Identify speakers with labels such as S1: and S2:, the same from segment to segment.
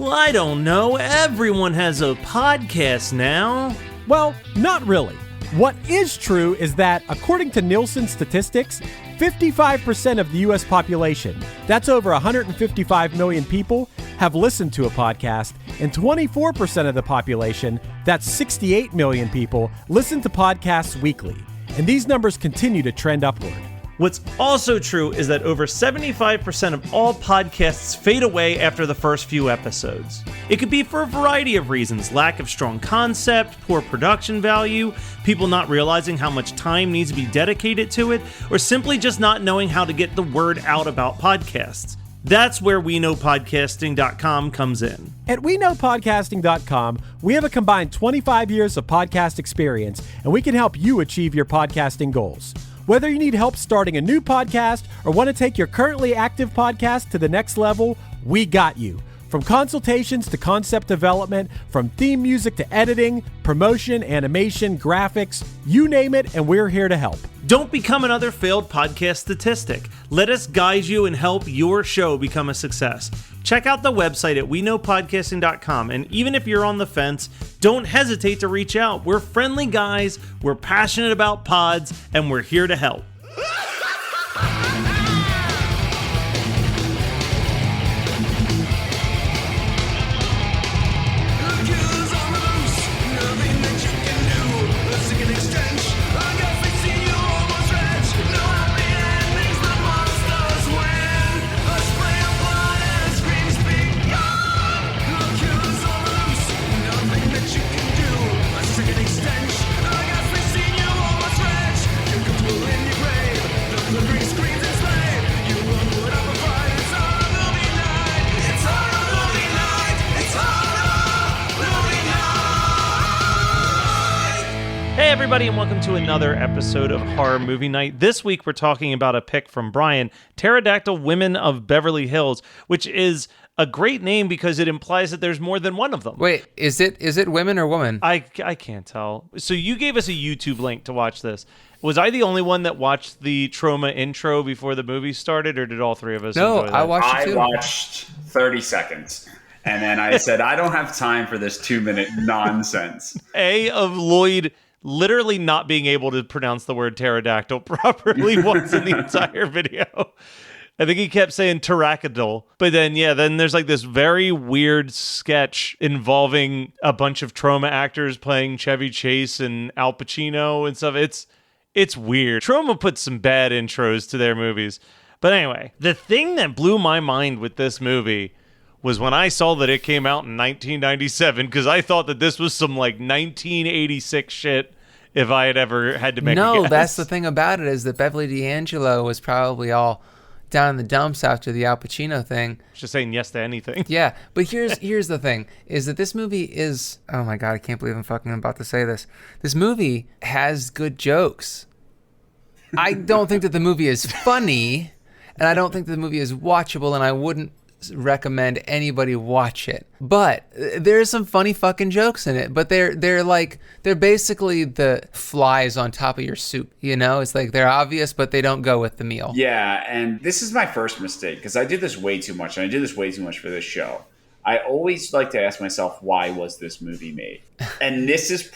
S1: Well, I don't know. Everyone has a podcast now.
S2: Well, not really. What is true is that, according to Nielsen statistics, 55% of the U.S. population, that's over 155 million people, have listened to a podcast, and 24% of the population, that's 68 million people, listen to podcasts weekly. And these numbers continue to trend upward.
S1: What's also true is that over 75% of all podcasts fade away after the first few episodes. It could be for a variety of reasons: lack of strong concept, poor production value, people not realizing how much time needs to be dedicated to it, or simply just not knowing how to get the word out about podcasts. That's where WeKnowPodcasting.com comes in.
S2: At WeKnowPodcasting.com, we have a combined 25 years of podcast experience, and we can help you achieve your podcasting goals. Whether you need help starting a new podcast or want to take your currently active podcast to the next level, we got you. From consultations to concept development, from theme music to editing, promotion, animation, graphics, you name it, and we're here to help.
S1: Don't become another failed podcast statistic. Let us guide you and help your show become a success. Check out the website at WeKnowPodcasting.com, and even if you're on the fence, don't hesitate to reach out. We're friendly guys, we're passionate about pods, and we're here to help. Hey everybody, and welcome to another episode of Horror Movie Night. This week we're talking about a pick from Brian, Pterodactyl Women of Beverly Hills, which is a great name because it implies that there's more than one of them.
S3: Wait, is it women or woman?
S1: I can't tell. So you gave us a YouTube link to watch this. Was I the only one that watched the Troma intro before the movie started, or did all three of us enjoy that?
S3: I watched it too.
S4: I watched 30 seconds. And then I said, I don't have time for this 2-minute nonsense.
S1: Of Lloyd literally not being able to pronounce the word pterodactyl properly once in the entire video. I think he kept saying pterodactyl. But then there's like this very weird sketch involving a bunch of Troma actors playing Chevy Chase and Al Pacino and stuff. It's weird. Troma puts some bad intros to their movies. But anyway, the thing that blew my mind with this movie was when I saw that it came out in 1997, because I thought that this was some like 1986 shit if I had ever had to make a guess.
S3: No, that's the thing about it, is that Beverly D'Angelo was probably all down in the dumps after the Al Pacino thing.
S1: Just saying yes to anything.
S3: Yeah, but here's the thing, is that this movie is, oh my God, I can't believe I'm fucking about to say this. This movie has good jokes. I don't think that the movie is funny, and I don't think that the movie is watchable, and I wouldn't recommend anybody watch it. But there's some funny fucking jokes in it, but they're basically the flies on top of your soup, you know? It's like they're obvious, but they don't go with the meal.
S4: Yeah, and this is my first mistake, because I did this way too much, and I did this way too much for this show. I always like to ask myself, why was this movie made? And this is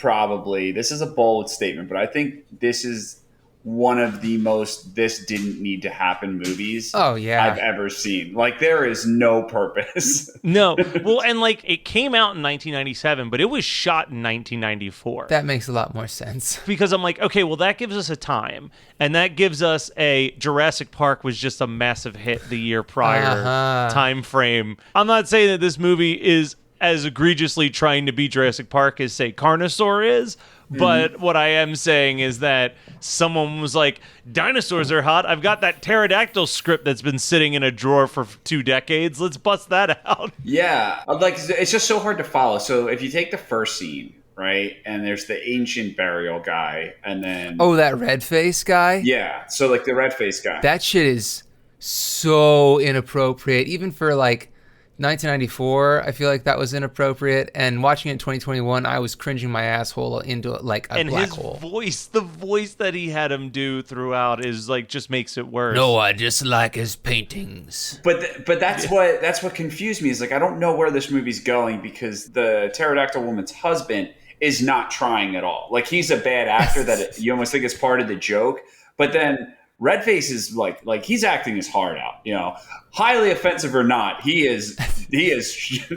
S4: a bold statement, but I think this is one of the most "this didn't need to happen" movies I've ever seen. Like, there is no purpose.
S1: No. Well, and like, it came out in 1997, but it was shot in 1994.
S3: That makes a lot more sense.
S1: Because I'm like, okay, well, that gives us a time. And that gives us a Jurassic Park was just a massive hit the year prior time frame. I'm not saying that this movie is as egregiously trying to be Jurassic Park as, say, Carnosaur is. But what I am saying is that someone was like, dinosaurs are hot. I've got that pterodactyl script that's been sitting in a drawer for 2 decades. Let's bust that out.
S4: Yeah. Like, it's just so hard to follow. So if you take the first scene, right, and there's the ancient burial guy, and then...
S3: Oh, that redface guy?
S4: Yeah. So, like, the redface guy.
S3: That shit is so inappropriate, even for, like, 1994, I feel like that was inappropriate. And watching it in 2021, I was cringing my asshole into it like a black hole.
S1: The voice that he had him do throughout is like just makes it worse.
S3: No, I just like his paintings.
S4: But that's what confused me is like I don't know where this movie's going because the pterodactyl woman's husband is not trying at all. Like he's a bad actor that you almost think is part of the joke. But then Redface is like he's acting his heart out, highly offensive or not. He is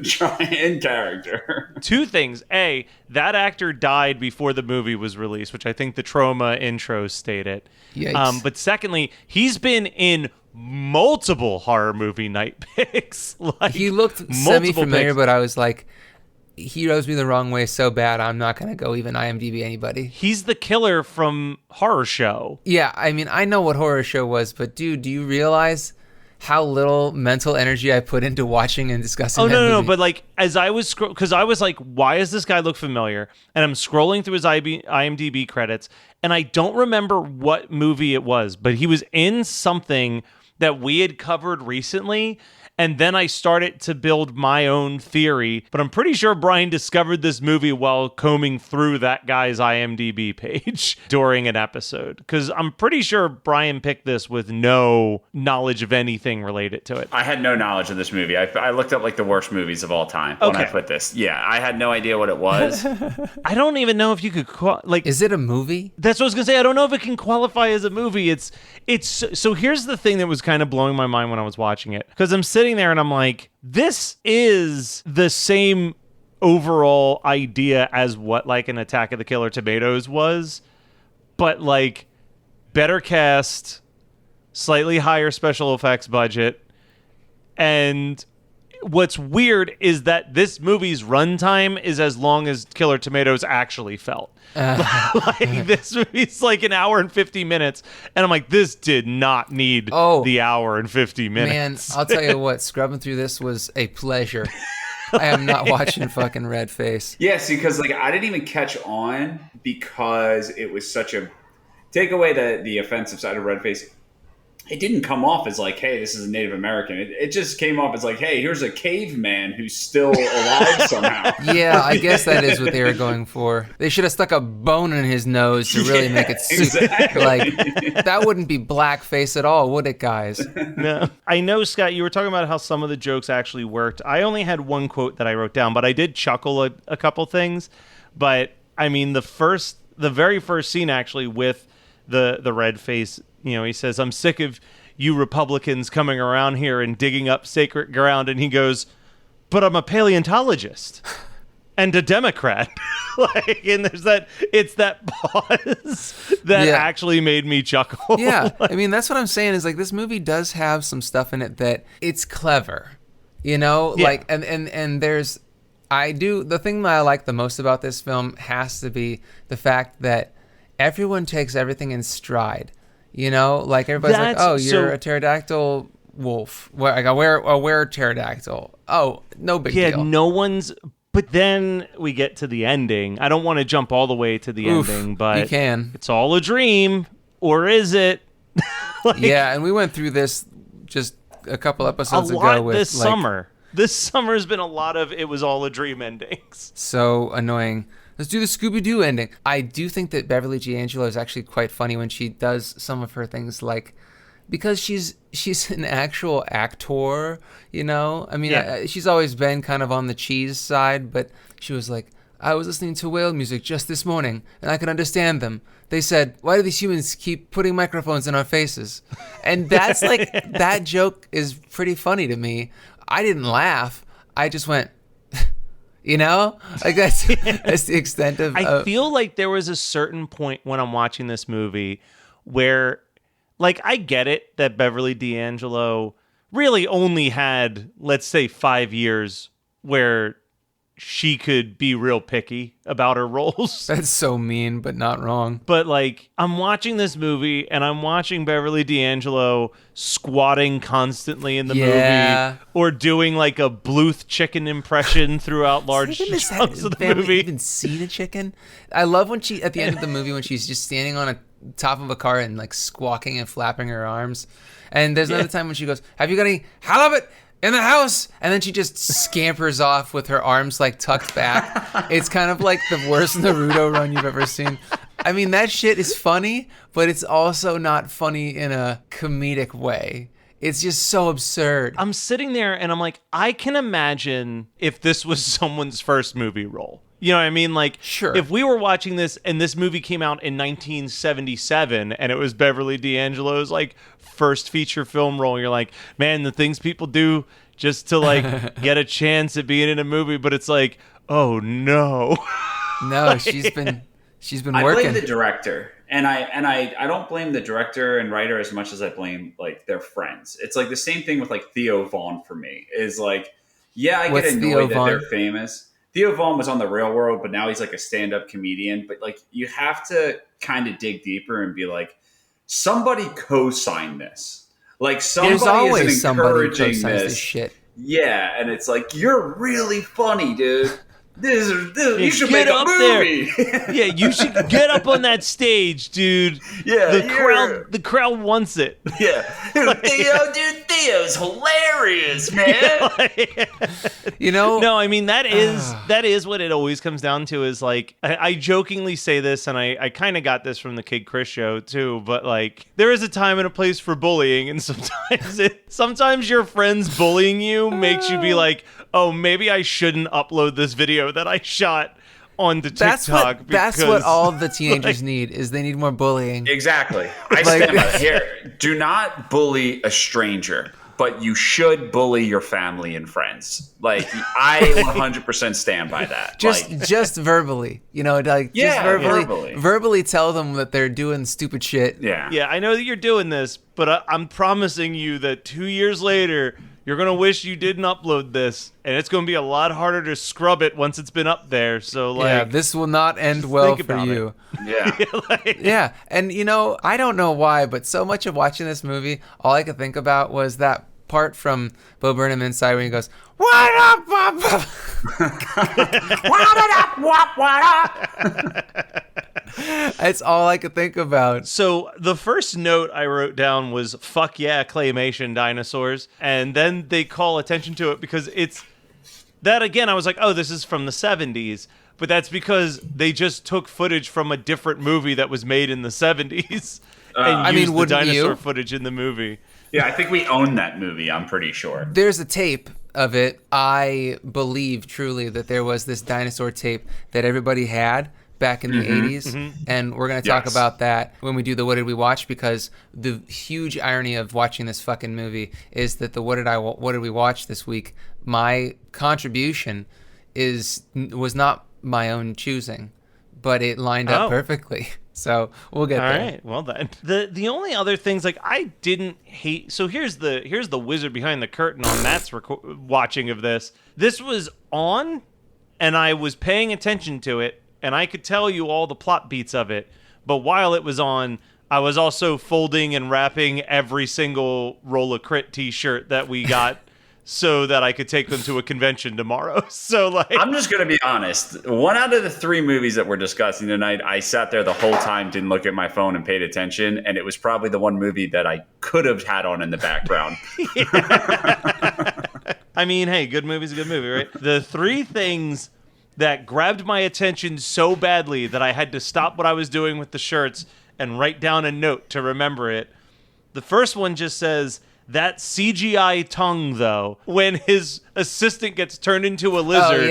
S4: trying in character.
S1: Two things. A, that actor died before the movie was released, which I think the Troma intro stated.
S3: Yikes.
S1: But secondly, he's been in multiple horror movie night picks. Like
S3: he looked semi-familiar, but I was like, he rose me the wrong way so bad, I'm not going to go even IMDb anybody.
S1: He's the killer from Horror Show.
S3: Yeah, I mean, I know what Horror Show was, but dude, do you realize how little mental energy I put into watching and discussing that movie?
S1: No, but like, as I was because I was like, why does this guy look familiar? And I'm scrolling through his IMDb credits, and I don't remember what movie it was, but he was in something that we had covered recently. And then I started to build my own theory, but I'm pretty sure Brian discovered this movie while combing through that guy's IMDb page during an episode. Because I'm pretty sure Brian picked this with no knowledge of anything related to it.
S4: I had no knowledge of this movie. I looked up like the worst movies of all time when I put this. Yeah, I had no idea what it was.
S1: I don't even know if you could
S3: is it a movie?
S1: That's what I was gonna say. I don't know if it can qualify as a movie. It's so here's the thing that was kind of blowing my mind when I was watching it, because I'm sitting there and I'm like, this is the same overall idea as what like an Attack of the Killer Tomatoes was, but like better cast, slightly higher special effects budget. And what's weird is that this movie's runtime is as long as Killer Tomatoes actually felt. Like this movie's like an hour and 50 minutes, and I'm like, this did not need the hour and 50 minutes.
S3: Man, I'll tell you what, scrubbing through this was a pleasure. I am not watching fucking Redface.
S4: Yeah, see, because like I didn't even catch on because it was such a take away the offensive side of Redface. It didn't come off as like, hey, this is a Native American. It just came off as like, hey, here's a caveman who's still alive somehow.
S3: Yeah, I guess that is what they were going for. They should have stuck a bone in his nose to really make it
S4: exactly.
S3: Like, that wouldn't be blackface at all, would it, guys?
S1: No. I know, Scott, you were talking about how some of the jokes actually worked. I only had one quote that I wrote down, but I did chuckle a couple things. But, I mean, the very first scene actually with the red face, he says, I'm sick of you Republicans coming around here and digging up sacred ground. And he goes, but I'm a paleontologist and a Democrat. And it's that pause that actually made me chuckle.
S3: Yeah. I mean, that's what I'm saying is like, this movie does have some stuff in it that it's clever, like, and there's, the thing that I like the most about this film has to be the fact that everyone takes everything in stride. Like everybody's like, oh, you're a pterodactyl wolf. I wear pterodactyl. Oh, no big deal.
S1: Yeah, no one's. But then we get to the ending. I don't want to jump all the way to the ending, but
S3: you can.
S1: It's all a dream, or is it?
S3: Yeah, and we went through this just a couple episodes ago with
S1: this summer. This summer's been a lot of it was all a dream endings.
S3: So annoying. Let's do the Scooby-Doo ending. I do think that Beverly D'Angelo is actually quite funny when she does some of her things, like, because she's an actual actor, I mean, she's always been kind of on the cheese side, but she was like, I was listening to whale music just this morning, and I can understand them. They said, why do these humans keep putting microphones in our faces? And that's like, that joke is pretty funny to me. I didn't laugh. I just went... like that's the extent of.
S1: I feel like there was a certain point when I'm watching this movie where, like, I get it that Beverly D'Angelo really only had, let's say, 5 years where she could be real picky about her roles.
S3: That's so mean, but not wrong.
S1: But like, I'm watching this movie and I'm watching Beverly D'Angelo squatting constantly in the movie, or doing like a Bluth chicken impression throughout large chunks of the movie.
S3: Even seen a chicken? I love when she, at the end of the movie, when she's just standing on a top of a car and like squawking and flapping her arms. And there's another time when she goes, have you got any halibut in the house, and then she just scampers off with her arms like tucked back. It's kind of like the worst Naruto run you've ever seen. I mean, that shit is funny, but it's also not funny in a comedic way. It's just so absurd.
S1: I'm sitting there and I'm like, I can imagine if this was someone's first movie role. You know what I mean? Like,
S3: sure.
S1: If we were watching this and this movie came out in 1977 and it was Beverly D'Angelo's like first feature film role, you're like, man, the things people do just to like get a chance at being in a movie, but it's like, oh no.
S3: No, she's been working.
S4: I blame the director. And I don't blame the director and writer as much as I blame like their friends. It's like the same thing with like Theo Vaughn for me. Is like, yeah, I get annoyed that they're famous. Theo Vaughn was on The Real World, but now he's like a stand-up comedian. But like, you have to kind of dig deeper and be like, somebody co-signed this. Like, somebody is encouraging this
S3: shit.
S4: Yeah, and it's like, you're really funny, dude. You should
S1: get
S4: make a
S1: up
S4: movie.
S1: There. Yeah, you should get up on that stage, dude.
S4: Yeah,
S1: the crowd wants it.
S4: Yeah, Theo's hilarious, man.
S3: You know,
S1: no, I mean that is what it always comes down to. Is like I jokingly say this, and I kind of got this from the Kid Chris show too. But like, there is a time and a place for bullying, and sometimes your friends bullying you makes you be like, oh, maybe I shouldn't upload this video that I shot onto TikTok.
S3: That's what all the teenagers need, is they need more bullying.
S4: Exactly. I stand by it. Here, do not bully a stranger, but you should bully your family and friends. Like, I 100% stand by that.
S3: Just verbally, you know, like just verbally tell them that they're doing stupid shit.
S4: Yeah.
S1: Yeah, I know that you're doing this, but I'm promising you that 2 years later, you're going to wish you didn't upload this, and it's going to be a lot harder to scrub it once it's been up there. So, like,
S3: yeah, this will not end well for you.
S4: Yeah.
S3: Yeah, and, you know, I don't know why, but so much of watching this movie, all I could think about was that part from Bo Burnham Inside when he goes, "What up, wop, wop?" What up? That's all I could think about.
S1: So the first note I wrote down was, fuck yeah, claymation dinosaurs. And then they call attention to it because it's that again. I was like, oh, this is from the 70s. But that's because they just took footage from a different movie that was made in the 70s and used the dinosaur footage in the movie.
S4: Yeah, I think we own that movie, I'm pretty sure.
S3: There's a tape of it. I believe truly that there was this dinosaur tape that everybody had back in the 80s, and we're going to talk about that when we do the What Did We Watch, because the huge irony of watching this fucking movie is that the What Did We Watch this week, my contribution was not my own choosing, but it lined up perfectly. So we'll get there.
S1: All right, well then. The only other things like I didn't hate. So here's the wizard behind the curtain on Matt's watching of this. This was on, and I was paying attention to it, and I could tell you all the plot beats of it. But while it was on, I was also folding and wrapping every single Roll of Crit T-shirt that we got. So that I could take them to a convention tomorrow. So, like,
S4: I'm just going to be honest. 1 out of the 3 movies that we're discussing tonight, I sat there the whole time, didn't look at my phone and paid attention. And it was probably the one movie that I could have had on in the background.
S1: I mean, hey, good movie's a good movie, right? The 3 things that grabbed my attention so badly that I had to stop what I was doing with the shirts and write down a note to remember it. The first one just says, that CGI tongue, though, when his assistant gets turned into a lizard,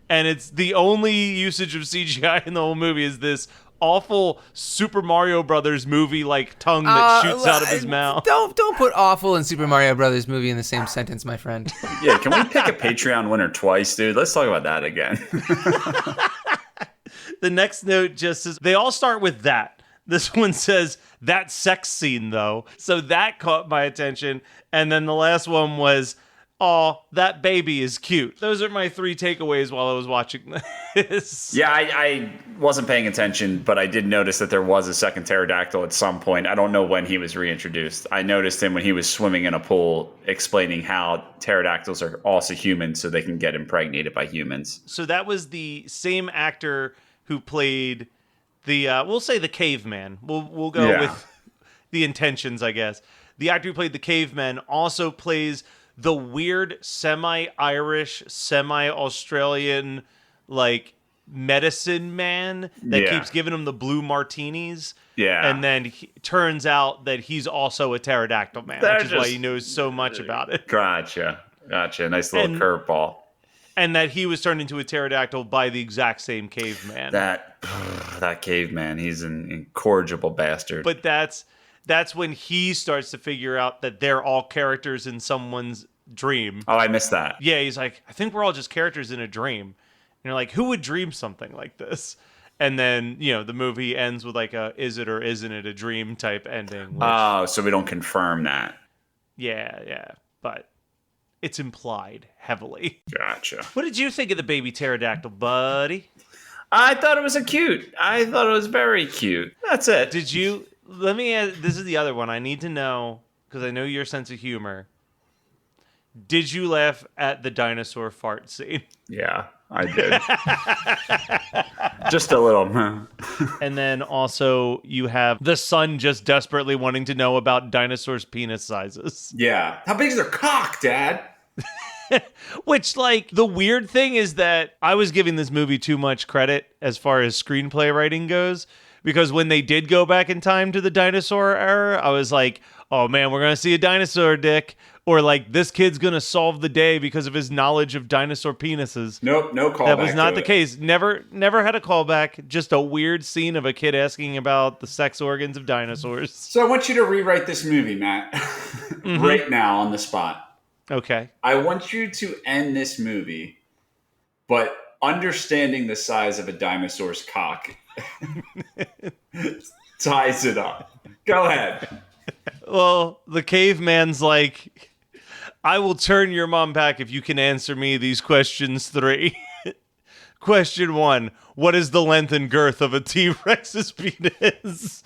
S1: and it's the only usage of CGI in the whole movie is this awful Super Mario Brothers movie like tongue that shoots out of his mouth.
S3: Don't put awful and Super Mario Brothers movie in the same sentence, my friend.
S4: Yeah, can we pick a Patreon winner twice, dude? Let's talk about that again.
S1: The next note just says, they all start with that. This one says, that sex scene, though. So that caught my attention. And then the last one was, oh, that baby is cute. Those are my 3 takeaways while I was watching this.
S4: Yeah, I wasn't paying attention, but I did notice that there was a second pterodactyl at some point. I don't know when he was reintroduced. I noticed him when he was swimming in a pool, explaining how pterodactyls are also humans so they can get impregnated by humans.
S1: So that was the same actor who played we'll say the caveman. We'll go with the intentions, I guess. The actor who played the caveman also plays the weird semi-Irish, semi-Australian, like, medicine man that keeps giving him the blue martinis.
S4: Yeah.
S1: And then turns out that he's also a pterodactyl man, which is why he knows so much about it.
S4: Gotcha. Nice little curveball.
S1: And that he was turned into a pterodactyl by the exact same caveman.
S4: That caveman, he's an incorrigible bastard.
S1: But that's when he starts to figure out that they're all characters in someone's dream.
S4: Oh, I missed that.
S1: Yeah, he's like, I think we're all just characters in a dream. And you're like, who would dream something like this? And then, the movie ends with like a is it or isn't it a dream type ending. Which,
S4: so we don't confirm that.
S1: Yeah. But it's implied heavily.
S4: Gotcha.
S1: What did you think of the baby pterodactyl, buddy?
S4: I thought it was cute. I thought it was very cute. That's it.
S1: Did you... Let me ask, this is the other one. I need to know, because I know your sense of humor. Did you laugh at the dinosaur fart scene?
S4: Yeah, I did. Just a little.
S1: And then also you have the son just desperately wanting to know about dinosaurs' penis sizes.
S4: Yeah. How big is their cock, Dad?
S1: Which, like, the weird thing is that I was giving this movie too much credit as far as screenplay writing goes. Because when they did go back in time to the dinosaur era, I was like, oh man, we're going to see a dinosaur dick. Or like, this kid's going to solve the day because of his knowledge of dinosaur penises.
S4: Nope, no callback.
S1: That was not the case. Never had a callback. Just a weird scene of a kid asking about the sex organs of dinosaurs.
S4: So I want you to rewrite this movie, Matt. Right now on the spot.
S1: Okay.
S4: I want you to end this movie, but understanding the size of a dinosaur's cock ties it up. Go ahead.
S1: Well, the caveman's like, I will turn your mom back if you can answer me these questions 3. Question 1, what is the length and girth of a T-Rex's penis?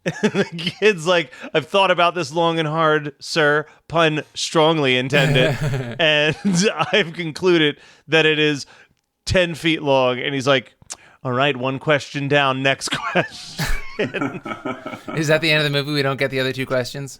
S1: And the kid's like, I've thought about this long and hard, sir. Pun strongly intended. And I've concluded that it is 10 feet long. And he's like, all right, one question down. Next question.
S3: Is that the end of the movie? We don't get the other 2 questions?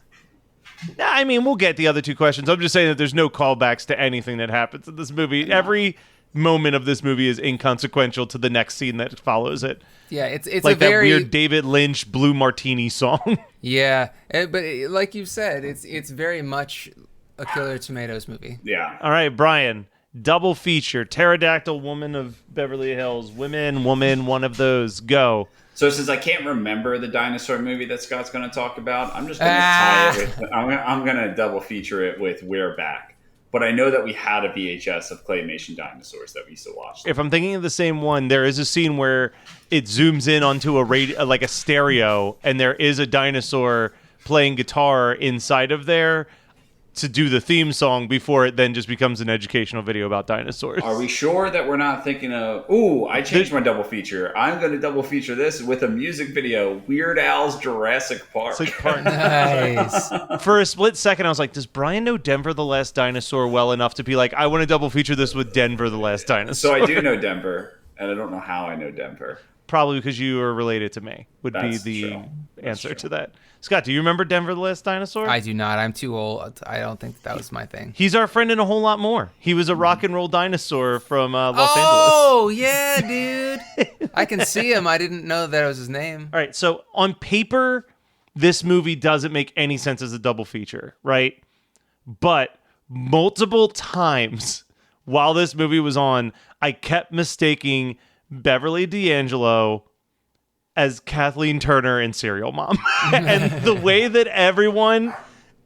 S1: I mean, we'll get the other 2 questions. I'm just saying that there's no callbacks to anything that happens in this movie. Every moment of this movie is inconsequential to the next scene that follows it.
S3: Yeah, it's
S1: like
S3: a very
S1: that weird David Lynch Blue Martini song.
S3: Yeah, but like you said, it's very much a Killer Tomatoes movie.
S4: Yeah.
S1: All right, Brian. Double feature. Pterodactyl, Woman of Beverly Hills. Woman, one of those. Go.
S4: So since I can't remember the dinosaur movie that Scott's going to talk about, I'm just going to tie it with... I'm going to double feature it with We're Back. But I know that we had a VHS of claymation dinosaurs that we used to watch.
S1: If I'm thinking of the same one, there is a scene where it zooms in onto a radio, like a stereo, and there is a dinosaur playing guitar inside of there to do the theme song before it then just becomes an educational video about dinosaurs.
S4: Are we sure that we're not thinking of, I changed my double feature. I'm going to double feature this with a music video, Weird Al's Jurassic Park.
S3: Nice.
S1: For a split second, I was like, does Brian know Denver the Last Dinosaur well enough to be like, I want to double feature this with Denver the Last Dinosaur?
S4: So I do know Denver, and I don't know how I know Denver.
S1: Probably because you are related to me, would
S4: That's
S1: be the
S4: true.
S1: answer to that. Scott, do you remember Denver the Last Dinosaur?
S3: I do not. I'm too old. I don't think that was my thing.
S1: He's our friend in A Whole Lot More. He was a rock and roll dinosaur from Los Angeles.
S3: Oh, yeah, dude. I can see him. I didn't know that was his name.
S1: All right, so on paper, this movie doesn't make any sense as a double feature, right? But multiple times while this movie was on, I kept mistaking Beverly D'Angelo as Kathleen Turner in Serial Mom. And the way that everyone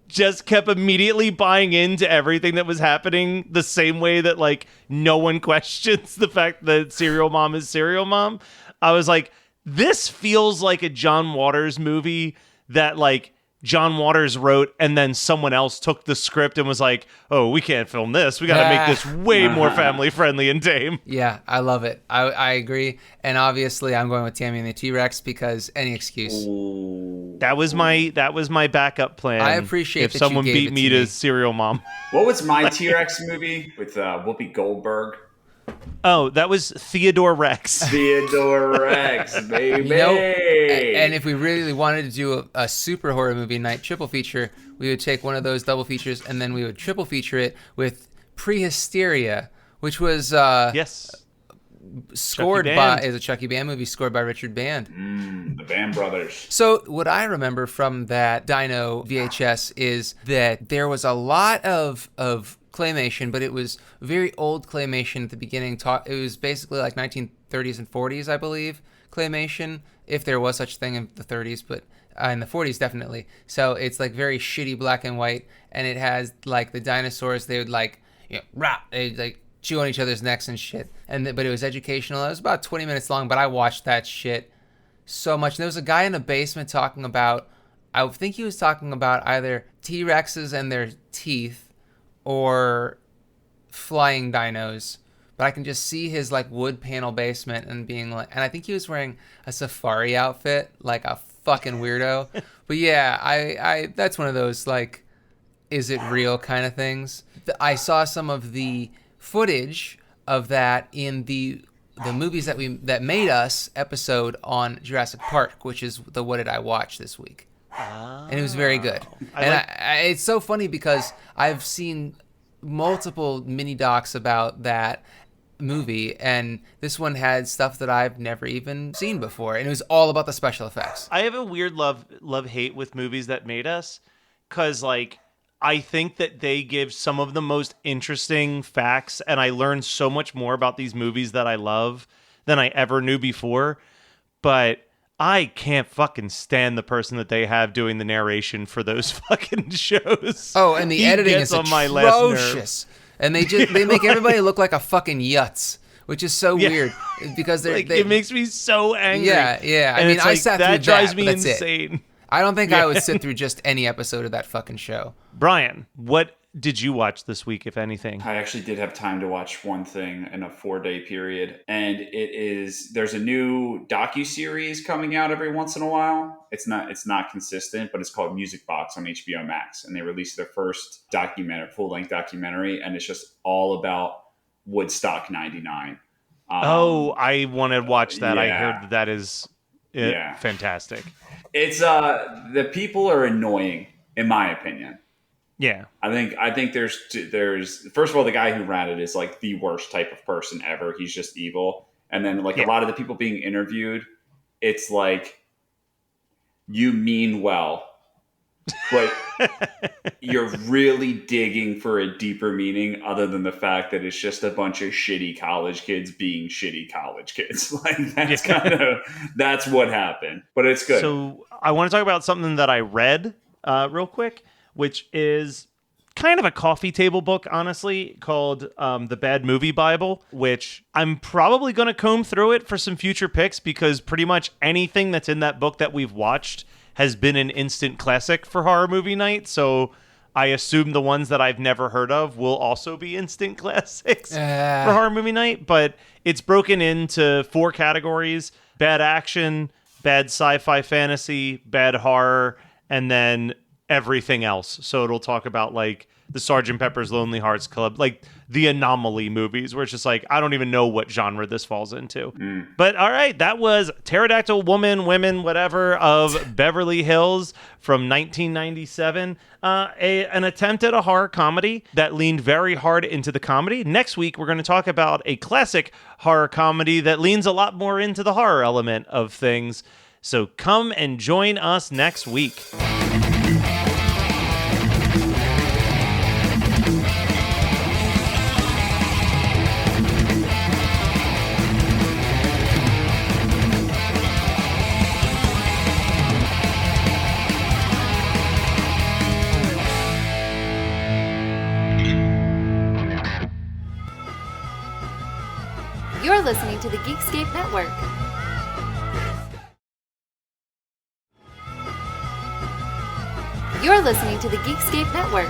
S1: just kept immediately buying into everything that was happening, the same way that, like, no one questions the fact that Serial Mom is Serial Mom, I was like, this feels like a John Waters movie that, like, John Waters wrote, and then someone else took the script and was like, oh, we can't film this. We got to make this way more family-friendly and tame.
S3: Yeah, I love it. I agree. And obviously, I'm going with Tammy and the T-Rex because any excuse.
S1: That was my backup plan.
S3: I appreciate
S1: if
S3: that
S1: someone
S3: you gave
S1: beat
S3: it
S1: me
S3: to me.
S1: Serial Mom.
S4: What was my T-Rex movie with Whoopi Goldberg?
S1: Oh, that was Theodore Rex.
S4: Theodore Rex, baby.
S3: And if we really wanted to do a super horror movie night triple feature, we would take one of those double features and then we would triple feature it with Prehysteria, which was
S1: Yes.
S3: scored by is a Chucky Band movie scored by Richard Band.
S4: The Band Brothers.
S3: So what I remember from that Dino VHS is that there was a lot of claymation, but it was very old claymation at the beginning. It was basically like 1930s and 40s, I believe, claymation, if there was such a thing in the 30s, but in the 40s definitely. So it's like very shitty black and white, and it has like the dinosaurs. They would like they'd like chew on each other's necks and shit. But it was educational. It was about 20 minutes long, but I watched that shit so much. And there was a guy in the basement talking about, I think he was talking about either T-Rexes and their teeth or flying dinos. But I can just see his like wood panel basement and being like, and I think he was wearing a safari outfit, like a fucking weirdo. But yeah, I that's one of those like, is it real kind of things. I saw some of the footage of that in the movies that made us episode on Jurassic Park, which is the What Did I Watch this week. And it was very good. It's so funny because I've seen multiple mini docs about that movie, and this one had stuff that I've never even seen before, and it was all about the special effects.
S1: I have a weird love-hate with movies that made us, because like I think that they give some of the most interesting facts, and I learned so much more about these movies that I love than I ever knew before, but I can't fucking stand the person that they have doing the narration for those fucking shows.
S3: Oh, and the editing is
S1: on my last nerve.
S3: atrocious. And they make everybody look like a fucking yutz, which is so weird because
S1: it makes me so angry.
S3: Yeah.
S1: And
S3: I mean, I
S1: like,
S3: sat
S1: that
S3: through
S1: drives
S3: that,
S1: me
S3: but that's
S1: insane.
S3: it. I don't think I would sit through just any episode of that fucking show.
S1: Brian, what did you watch this week, if anything?
S4: I actually did have time to watch one thing in a 4-day period, and there's a new docuseries coming out every once in a while. It's not consistent, but it's called Music Box on HBO Max, and they released their first full-length documentary, and it's just all about Woodstock 99.
S1: I want to watch that.
S4: Yeah.
S1: I heard that is fantastic.
S4: It's the people are annoying, in my opinion.
S1: Yeah,
S4: I think there's first of all, the guy who ran it is like the worst type of person ever. He's just evil. And then like a lot of the people being interviewed, it's like, you mean well, but you're really digging for a deeper meaning other than the fact that it's just a bunch of shitty college kids being shitty college kids. Like that's what happened, but it's good.
S1: So I want to talk about something that I read real quick, which is kind of a coffee table book, honestly, called The Bad Movie Bible, which I'm probably going to comb through it for some future picks because pretty much anything that's in that book that we've watched has been an instant classic for horror movie night. So I assume the ones that I've never heard of will also be instant classics for horror movie night. But it's broken into 4 categories: bad action, bad sci-fi fantasy, bad horror, and then everything else. So it'll talk about like the Sgt. Pepper's Lonely Hearts Club, like the anomaly movies, where it's just like, I don't even know what genre this falls into. But all right, that was Pterodactyl Women, whatever, of Beverly Hills from 1997. An attempt at a horror comedy that leaned very hard into the comedy. Next week, we're going to talk about a classic horror comedy that leans a lot more into the horror element of things. So come and join us next week.
S5: You're listening to the Geekscape Network. You're listening to the Geekscape Network.